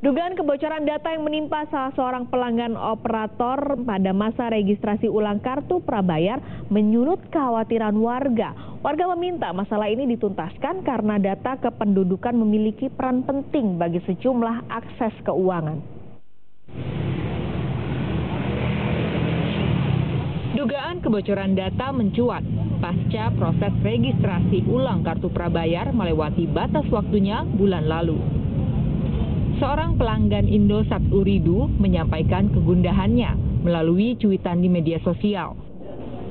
Dugaan kebocoran data yang menimpa salah seorang pelanggan operator pada masa registrasi ulang kartu prabayar menyulut kekhawatiran warga. Warga meminta masalah ini dituntaskan karena data kependudukan memiliki peran penting bagi sejumlah akses keuangan. Dugaan kebocoran data mencuat pasca proses registrasi ulang kartu prabayar melewati batas waktunya bulan lalu. Seorang pelanggan Indosat Ooredoo menyampaikan kegundahannya melalui cuitan di media sosial.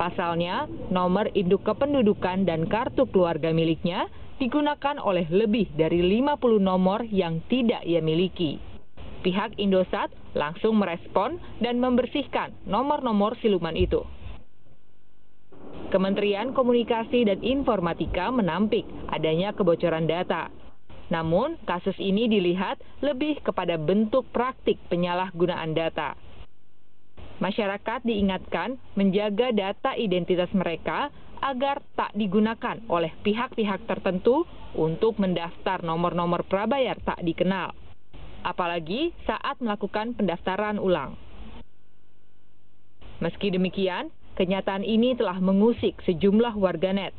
Pasalnya, nomor induk kependudukan dan kartu keluarga miliknya digunakan oleh lebih dari 50 nomor yang tidak ia miliki. Pihak Indosat langsung merespon dan membersihkan nomor-nomor siluman itu. Kementerian Komunikasi dan Informatika menampik adanya kebocoran data. Namun, kasus ini dilihat lebih kepada bentuk praktik penyalahgunaan data. Masyarakat diingatkan menjaga data identitas mereka agar tak digunakan oleh pihak-pihak tertentu untuk mendaftar nomor-nomor prabayar tak dikenal, apalagi saat melakukan pendaftaran ulang. Meski demikian, kenyataan ini telah mengusik sejumlah warganet.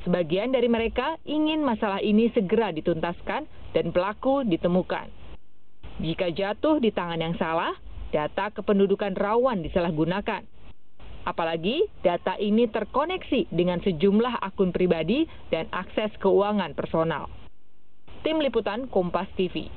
Sebagian dari mereka ingin masalah ini segera dituntaskan dan pelaku ditemukan. Jika jatuh di tangan yang salah, data kependudukan rawan disalahgunakan. Apalagi data ini terkoneksi dengan sejumlah akun pribadi dan akses keuangan personal. Tim Liputan Kompas TV.